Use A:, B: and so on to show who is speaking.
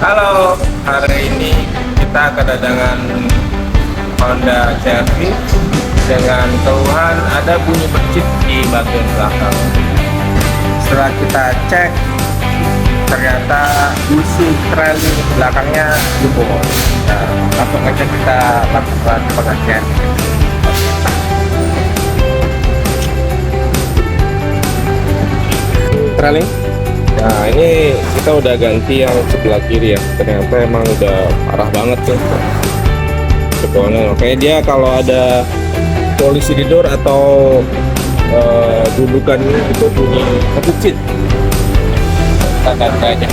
A: Halo, hari ini kita kedatangan Honda CR-V dengan keluhan ada bunyi berdecit di bagian belakang. Setelah kita cek, ternyata busi trailing belakangnya jebol. Nah, langsung aja kita lakukan penggantian. Trailing. Nah, ini kita udah ganti yang sebelah kiri ya. Ternyata emang udah parah banget tuh jebolnya. Makanya dia kalau ada polisi di door atau dudukan itu bunyi berdecit. Kita ganti aja.